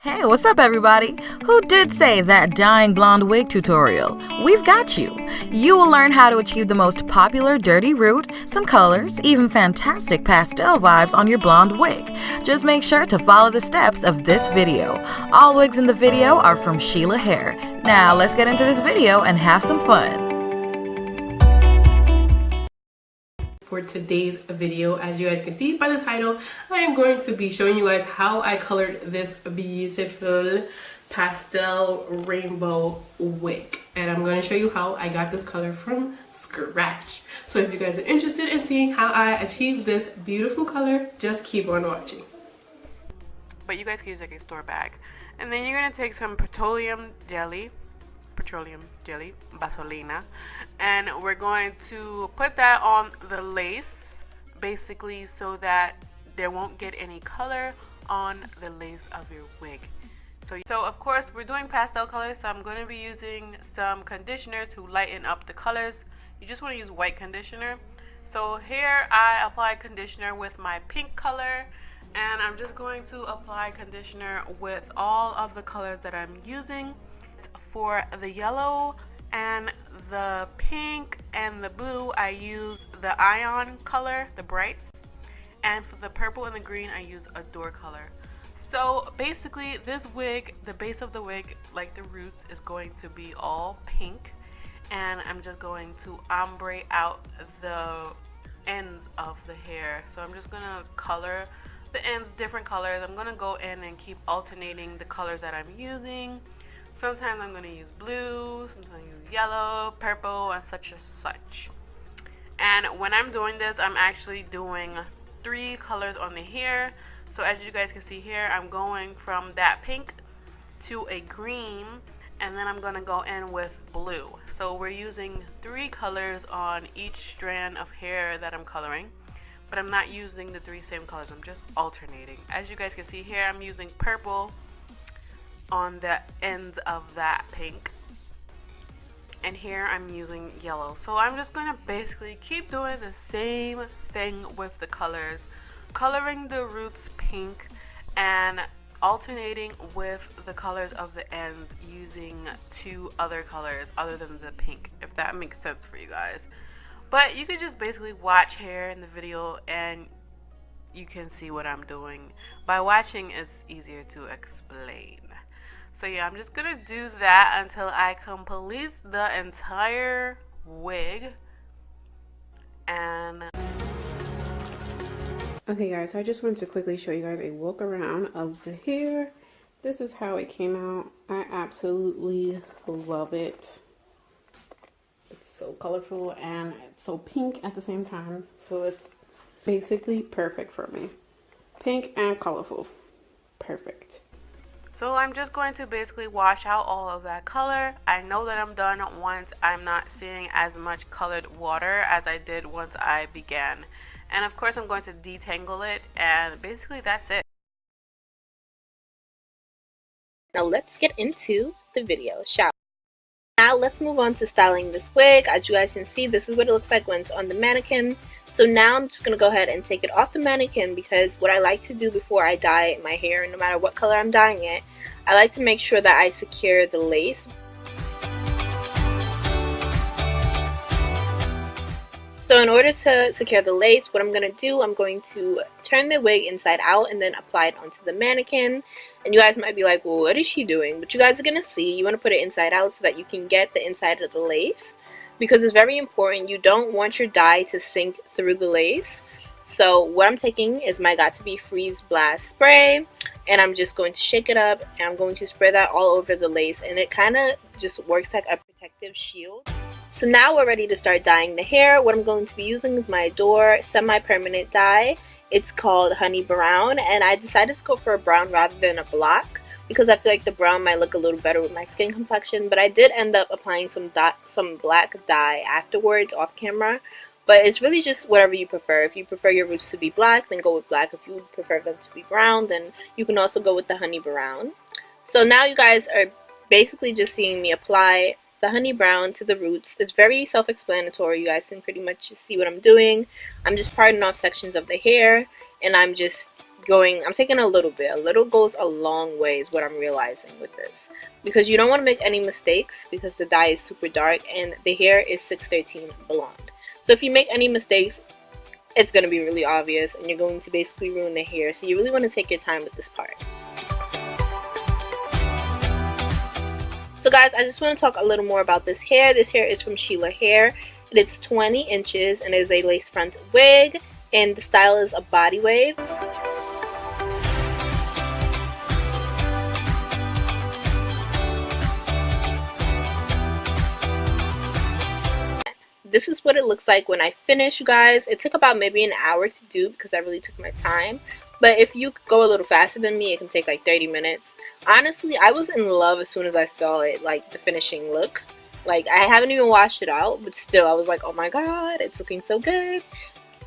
Hey, what's up everybody? Who did say that dyeing blonde wig tutorial? We've got you! You will learn how to achieve the most popular dirty root, some colors, even fantastic pastel vibes on your blonde wig. Just make sure to follow the steps of this video. All wigs in the video are from Shela Hair. Now let's get into this video and have some fun. For today's video, as you guys can see by the title, I am going to be showing you guys how I colored this beautiful pastel rainbow wig, and I'm going to show you how I got this color from scratch. So if you guys are interested in seeing how I achieved this beautiful color, just keep on watching. But you guys can use like a store bag, and then you're going to take some petroleum jelly, vaselina, and we're going to put that on the lace basically so that there won't get any color on the lace of your wig. So of course we're doing pastel colors, so I'm going to be using some conditioner to lighten up the colors. You just want to use white conditioner. So here I apply conditioner with my pink color, and I'm just going to apply conditioner with all of the colors that I'm using. For the yellow and the pink and the blue, I use the ion color, the brights, and for the purple and the green, I use a door color. So basically this wig, the base of the wig, like the roots, is going to be all pink, and I'm just going to ombre out the ends of the hair. So I'm just gonna color the ends different colors. I'm gonna go in and keep alternating the colors that I'm using. Sometimes I'm going to use blue, sometimes I use yellow, purple, and such as such. And when I'm doing this, I'm actually doing 3 colors on the hair. So as you guys can see here, I'm going from that pink to a green, and then I'm going to go in with blue. So we're using 3 colors on each strand of hair that I'm coloring, but I'm not using the 3 same colors. I'm just alternating. As you guys can see here, I'm using purple on the ends of that pink, and here I'm using yellow. So I'm just going to basically keep doing the same thing with the colors, coloring the roots pink and alternating with the colors of the ends using 2 other colors other than the pink, if that makes sense for you guys. But you can just basically watch here in the video and you can see what I'm doing. By watching, it's easier to explain. So yeah, I'm just gonna do that until I complete the entire wig. And okay guys, so I just wanted to quickly show you guys a walk around of the hair. This is how it came out. I absolutely love it. It's so colorful and it's so pink at the same time. So it's basically perfect for me. Pink and colorful. Perfect. So I'm just going to basically wash out all of that color. I know that I'm done once I'm not seeing as much colored water as I did once I began. And of course I'm going to detangle it, and basically that's it. Now let's get into the video, shall we? Now let's move on to styling this wig. As you guys can see, this is what it looks like when it's on the mannequin. So now I'm just going to go ahead and take it off the mannequin, because what I like to do before I dye my hair, no matter what color I'm dyeing it, I like to make sure that I secure the lace. So in order to secure the lace, what I'm going to do, I'm going to turn the wig inside out and then apply it onto the mannequin. And you guys might be like, well, what is she doing? But you guys are going to see. You want to put it inside out so that you can get the inside of the lace, because it's very important. You don't want your dye to sink through the lace. So what I'm taking is my Got2b Freeze Blast spray, and I'm just going to shake it up, and I'm going to spray that all over the lace, and it kind of just works like a protective shield. So now we're ready to start dyeing the hair. What I'm going to be using is my Adore semi-permanent dye. It's called Honey Brown, and I decided to go for a brown rather than a black, because I feel like the brown might look a little better with my skin complexion. But I did end up applying some black dye afterwards off camera. But it's really just whatever you prefer. If you prefer your roots to be black, then go with black. If you prefer them to be brown, then you can also go with the honey brown. So now you guys are basically just seeing me apply the honey brown to the roots. It's very self-explanatory. You guys can pretty much just see what I'm doing. I'm just parting off sections of the hair, and I'm just I'm taking a little bit. A little goes a long way is what I'm realizing with this. Because you don't want to make any mistakes because the dye is super dark and the hair is 613 blonde. So if you make any mistakes, it's going to be really obvious and you're going to basically ruin the hair. So you really want to take your time with this part. So guys, I just want to talk a little more about this hair. This hair is from Shela Hair. It's 20 inches and it is a lace front wig. And the style is a body wave. This is what it looks like when I finish, you guys. It took about maybe an hour to do because I really took my time. But if you go a little faster than me, it can take like 30 minutes. Honestly, I was in love as soon as I saw it, like the finishing look. Like, I haven't even washed it out, but still, I was like, oh my god, it's looking so good.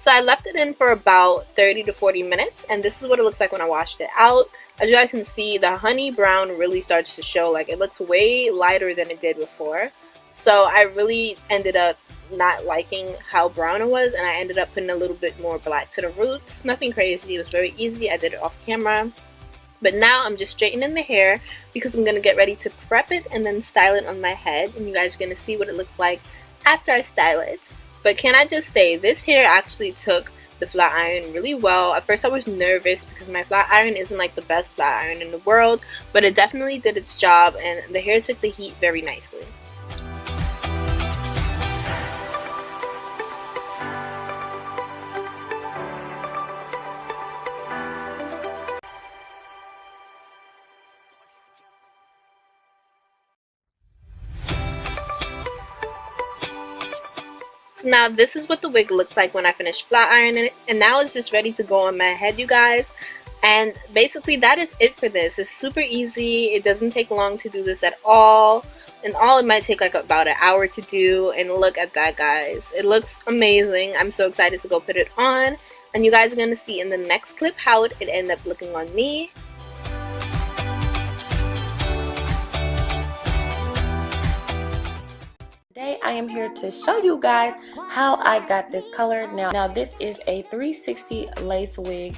So I left it in for about 30 to 40 minutes, and this is what it looks like when I washed it out. As you guys can see, the honey brown really starts to show. Like, it looks way lighter than it did before. So I really ended up not liking how brown it was, and I ended up putting a little bit more black to the roots. Nothing crazy, it was very easy. I did it off camera. But now I'm just straightening the hair because I'm going to get ready to prep it and then style it on my head, and you guys are going to see what it looks like after I style it. But can I just say, this hair actually took the flat iron really well. At first I was nervous because my flat iron isn't like the best flat iron in the world, but it definitely did its job and the hair took the heat very nicely. So now this is what the wig looks like when I finish flat ironing it, and now it's just ready to go on my head, you guys. And basically that is it for this. It's super easy. It doesn't take long to do this at all. And all it might take like about an hour to do. And look at that, guys. It looks amazing. I'm so excited to go put it on. And you guys are going to see in the next clip how it ended up looking on me. Today I am here to show you guys how I got this color. Now this is a 360 lace wig.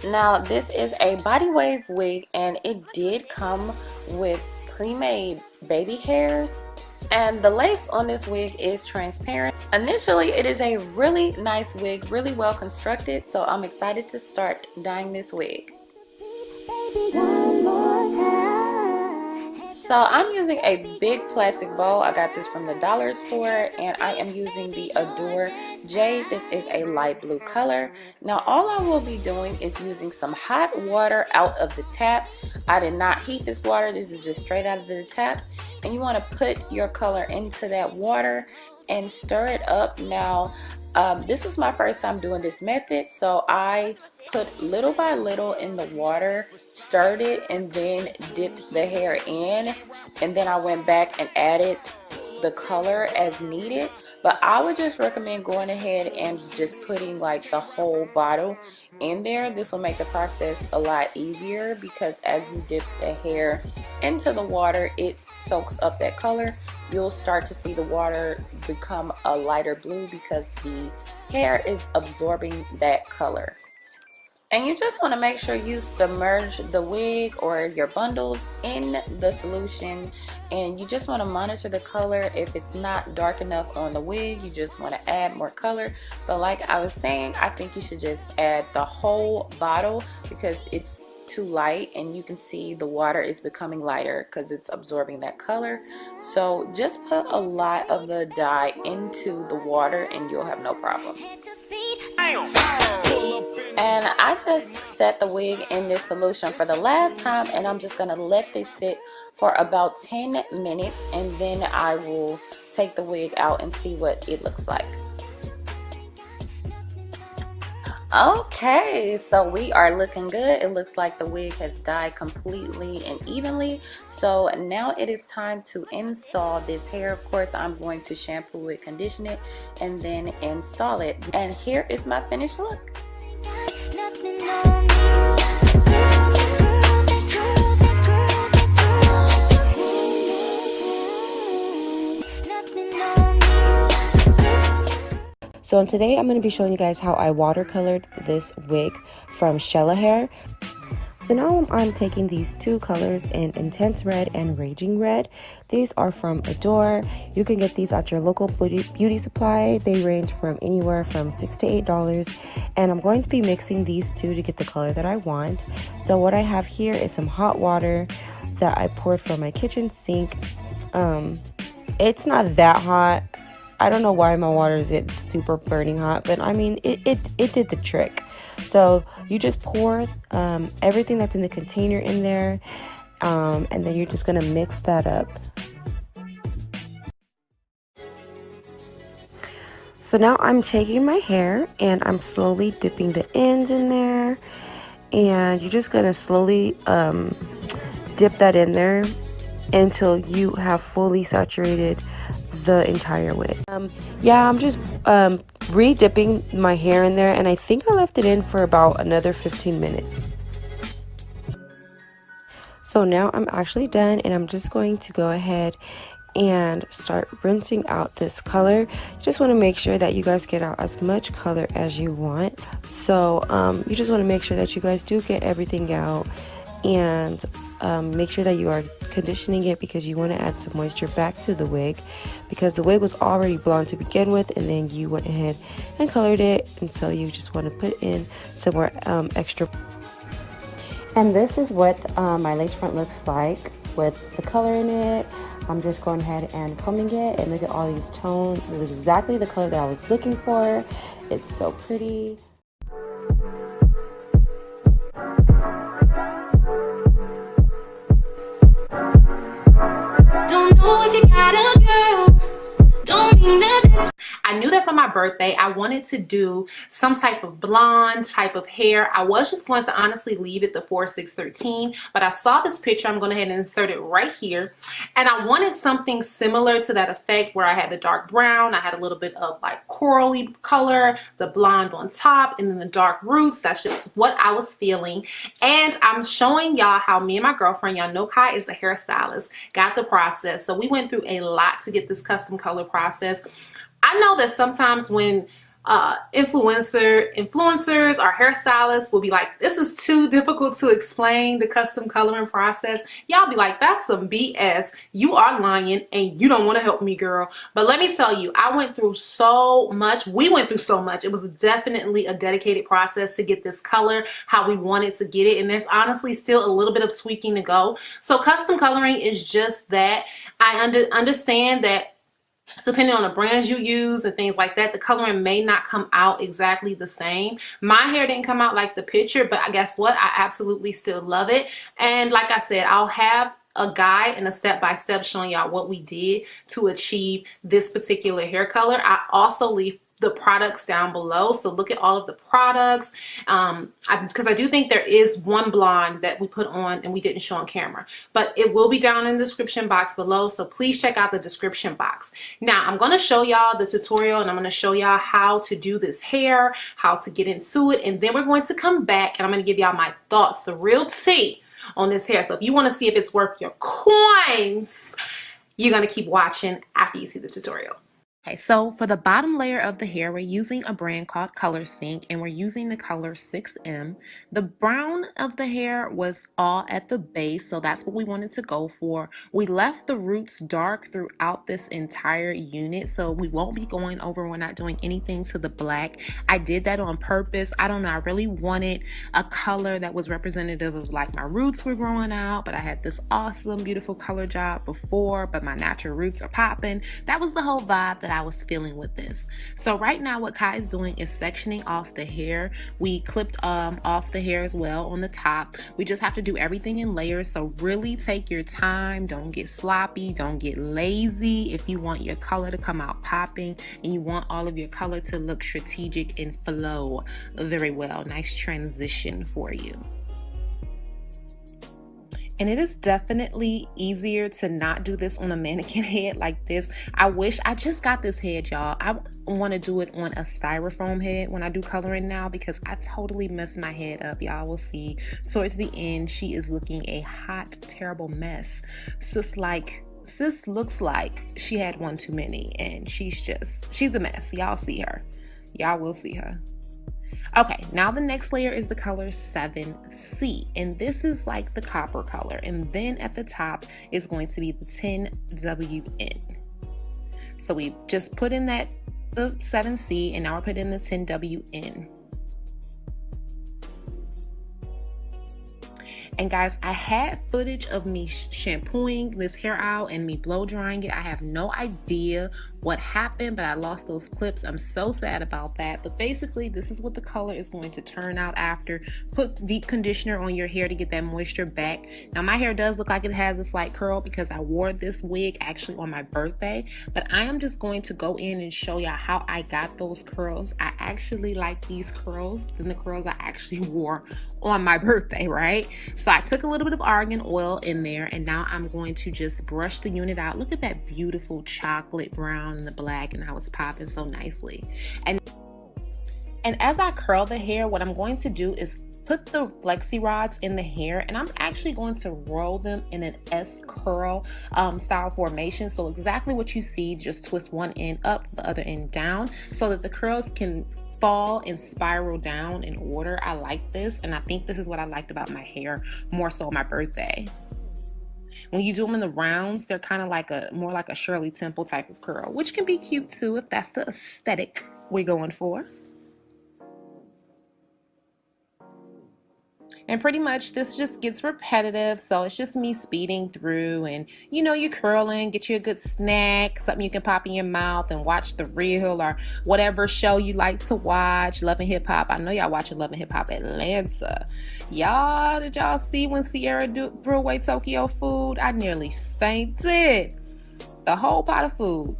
Now this is a body wave wig, and it did come with pre-made baby hairs, and the lace on this wig is transparent. Initially it is a really nice wig, really well constructed, so I'm excited to start dyeing this wig. So I'm using a big plastic bowl. I got this from the dollar store, and I am using the Adore Jade. This is a light blue color. Now all I will be doing is using some hot water out of the tap. I did not heat this water. This is just straight out of the tap. And you want to put your color into that water and stir it up. Now this was my first time doing this method, so I put little by little in the water, stirred it, and then dipped the hair in, and then I went back and added the color as needed. But I would just recommend going ahead and just putting like the whole bottle in there. This will make the process a lot easier because as you dip the hair into the water, it soaks up that color. You'll start to see the water become a lighter blue because the hair is absorbing that color. And you just want to make sure you submerge the wig or your bundles in the solution, and you just want to monitor the color. If it's not dark enough on the wig, you just want to add more color. But like I was saying, I think you should just add the whole bottle because it's too light, and you can see the water is becoming lighter because it's absorbing that color. So just put a lot of the dye into the water and you'll have no problem. And I just set the wig in this solution for the last time, and I'm just gonna let this sit for about 10 minutes, and then I will take the wig out and see what it looks like. Okay, so we are looking good. It looks like the wig has dyed completely and evenly. So now it is time to install this hair. Of course, I'm going to shampoo it, condition it, and then install it. And here is my finished look. So today I'm going to be showing you guys how I watercolored this wig from Shela hair. So now I'm taking these two colors in Intense Red and Raging Red. These are from Adore. You can get these at your local beauty supply. They range from anywhere from $6 to $8. And I'm going to be mixing these two to get the color that I want. So what I have here is some hot water that I poured from my kitchen sink. It's not that hot. I don't know why my water is super burning hot, but I mean, it did the trick. So you just pour everything that's in the container in there, and then you're just gonna mix that up. So now I'm taking my hair and I'm slowly dipping the ends in there, and you're just gonna slowly dip that in there until you have fully saturated the entire wig. Yeah, I'm just re-dipping my hair in there, and I think I left it in for about another 15 minutes. So now I'm actually done, and I'm just going to go ahead and start rinsing out this color. Just want to make sure that you guys get out as much color as you want. So you just want to make sure that you guys do get everything out, and make sure that you are conditioning it, because you want to add some moisture back to the wig, because the wig was already blonde to begin with, and then you went ahead and colored it, and so you just want to put in some more extra. And this is what my lace front looks like with the color in it. I'm just going ahead and combing it, and look at all these tones. This is exactly the color that I was looking for. It's so pretty. I knew that for my birthday, I wanted to do some type of blonde type of hair. I was just going to honestly leave it the 4-6-13, but I saw this picture. I'm going to go ahead and insert it right here. And I wanted something similar to that effect, where I had the dark brown, I had a little bit of like corally color, the blonde on top, and then the dark roots. That's just what I was feeling. And I'm showing y'all how me and my girlfriend, y'all know Kai is a hairstylist, got the process. So we went through a lot to get this custom color process. I know that sometimes when influencers or hairstylists will be like, this is too difficult to explain the custom coloring process. Y'all be like, that's some BS. You are lying and you don't want to help me, girl. But let me tell you, I went through so much. We went through so much. It was definitely a dedicated process to get this color how we wanted to get it. And there's honestly still a little bit of tweaking to go. So custom coloring is just that. I understand that depending on the brands you use and things like that, the coloring may not come out exactly the same. My hair didn't come out like the picture, but I guess what? I absolutely still love it. And like I said, I'll have a guide and a step-by-step showing y'all what we did to achieve this particular hair color. I also leave the products down below, so look at all of the products, because I do think there is one blonde that we put on and we didn't show on camera, but it will be down in the description box below, so please check out the description box. Now I'm going to show y'all the tutorial, and I'm going to show y'all how to do this hair, how to get into it, and then we're going to come back and I'm going to give y'all my thoughts, the real tea on this hair. So if you want to see if it's worth your coins, you're going to keep watching after you see the tutorial. Okay, so for the bottom layer of the hair, we're using a brand called Color Sync, and we're using the color 6M. The brown of the hair was all at the base, so that's what we wanted to go for. We left the roots dark throughout this entire unit, so we won't be going over, we're not doing anything to the black. I did that on purpose. I don't know, I really wanted a color that was representative of like my roots were growing out, but I had this awesome, beautiful color job before, but my natural roots are popping. That was the whole vibe that I was feeling with this. So right now what Kai is doing is sectioning off the hair. We clipped off the hair as well on the top. We just have to do everything in layers, so really take your time. Don't get sloppy, don't get lazy. If you want your color to come out popping and you want all of your color to look strategic and flow very well, nice transition for you. And it is definitely easier to not do this on a mannequin head like this. I wish I just got this head, y'all. I want to do it on a styrofoam head when I do coloring now, because I totally messed my head up. Y'all will see towards the end, she is looking a hot, terrible mess. Sis looks like she had one too many, and she's a mess. Y'all see her. Y'all will see her. Okay, now the next layer is the color 7C, and this is like the copper color, and then at the top is going to be the 10WN. So we've just put in the 7C, and now we're putting in the 10WN. And guys, I had footage of me shampooing this hair out and me blow drying it. I have no idea what happened, but I lost those clips. I'm so sad about that. But basically, this is what the color is going to turn out after. Put deep conditioner on your hair to get that moisture back. Now, my hair does look like it has a slight curl because I wore this wig actually on my birthday. But I am just going to go in and show y'all how I got those curls. I actually like these curls than the curls I actually wore on my birthday, right? So I took a little bit of argan oil in there, and now I'm going to just brush the unit out. Look at that beautiful chocolate brown and the black and how it's popping so nicely. And as I curl the hair, what I'm going to do is put the flexi rods in the hair, and I'm actually going to roll them in an S curl style formation. So exactly what you see, just twist one end up, the other end down, so that the curls can fall and spiral down in order. I like this, and I think this is what I liked about my hair more so on my birthday. When you do them in the rounds, they're kind of like more like a Shirley Temple type of curl, which can be cute too if that's the aesthetic we're going for. And pretty much this just gets repetitive, so it's just me speeding through, and you know, you're curling, get you a good snack, something you can pop in your mouth and watch the reel or whatever show you like to watch. Love and Hip Hop. I know y'all watching Love and Hip Hop Atlanta. Y'all, did y'all see when Sierra threw away Tokyo food? I nearly fainted. The whole pot of food.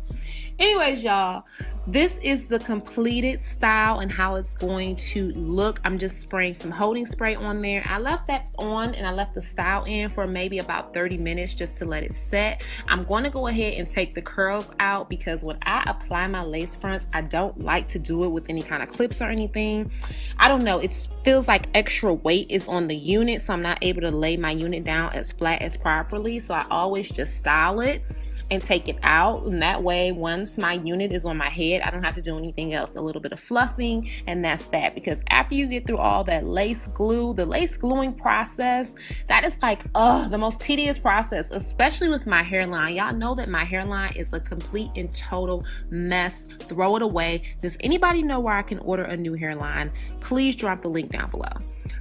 Anyways, y'all, this is the completed style and how it's going to look. I'm just spraying some holding spray on there. I left that on and I left the style in for maybe about 30 minutes just to let it set. I'm going to go ahead and take the curls out because when I apply my lace fronts, I don't like to do it with any kind of clips or anything. I don't know, it feels like extra weight is on the unit, so I'm not able to lay my unit down as flat as properly. So I always just style it and take it out, and that way once my unit is on my head, I don't have to do anything else. A little bit of fluffing, and that's that. Because after you get through all that lace glue, the lace gluing process, that is like the most tedious process, especially with my hairline. Y'all know that my hairline is a complete and total mess. Throw it away. Does anybody know where I can order a new hairline? Please drop the link down below.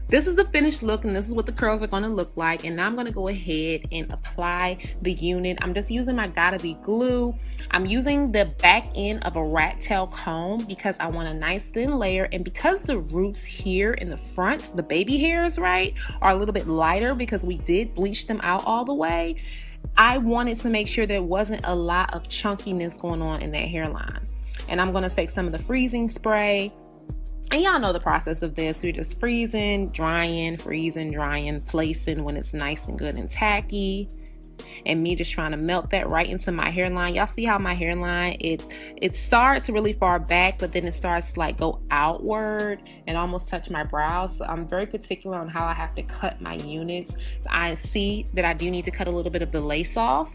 This is the finished look, and this is what the curls are going to look like. And now I'm going to go ahead and apply the unit. I'm just using my Gotta Be glue. I'm using the back end of a rat tail comb because I want a nice thin layer, and because the roots here in the front, the baby hairs, right, are a little bit lighter because we did bleach them out all the way. I wanted to make sure there wasn't a lot of chunkiness going on in that hairline. And I'm going to take some of the freezing spray. And y'all know the process of this. We're just freezing, drying, placing when it's nice and good and tacky. And me just trying to melt that right into my hairline. Y'all see how my hairline, it starts really far back, but then it starts to like go outward and almost touch my brows. So I'm very particular on how I have to cut my units. I see that I do need to cut a little bit of the lace off,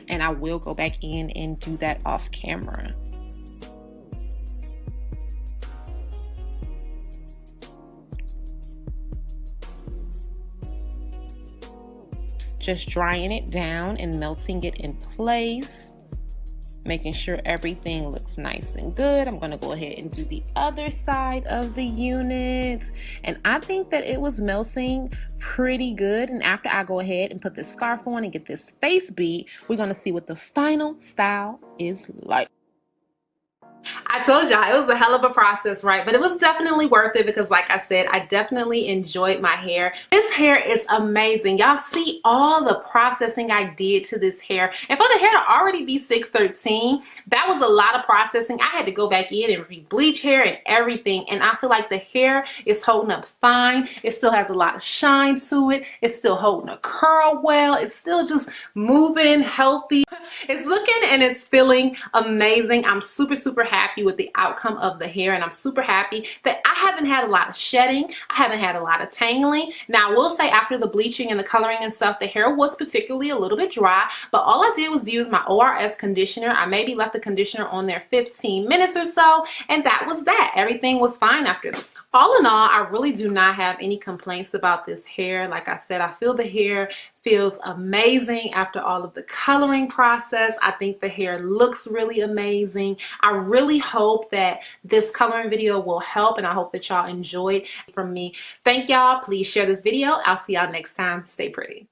and I will go back in and do that off camera. Just drying it down and melting it in place, making sure everything looks nice and good. I'm going to go ahead and do the other side of the unit, and I think that it was melting pretty good. And after I go ahead and put this scarf on and get this face beat, we're going to see what the final style is like. I told y'all it was a hell of a process, right? But it was definitely worth it because, like I said, I definitely enjoyed my hair. This hair is amazing. Y'all see all the processing I did to this hair. And for the hair to already be 613, that was a lot of processing. I had to go back in and re-bleach hair and everything. And I feel like the hair is holding up fine. It still has a lot of shine to it. It's still holding a curl well. It's still just moving healthy. It's looking and it's feeling amazing. I'm super, super happy happy with the outcome of the hair, and I'm super happy that I haven't had a lot of shedding. I haven't had a lot of tangling. Now I will say after the bleaching and the coloring and stuff, the hair was particularly a little bit dry, but all I did was use my ORS conditioner. I maybe left the conditioner on there 15 minutes or so, and that was that. Everything was fine after that. All in all, I really do not have any complaints about this hair. Like I said, I feel the hair feels amazing after all of the coloring process. I think the hair looks really amazing. I really hope that this coloring video will help, and I hope that y'all enjoyed from me. Thank y'all. Please share this video. I'll see y'all next time. Stay pretty.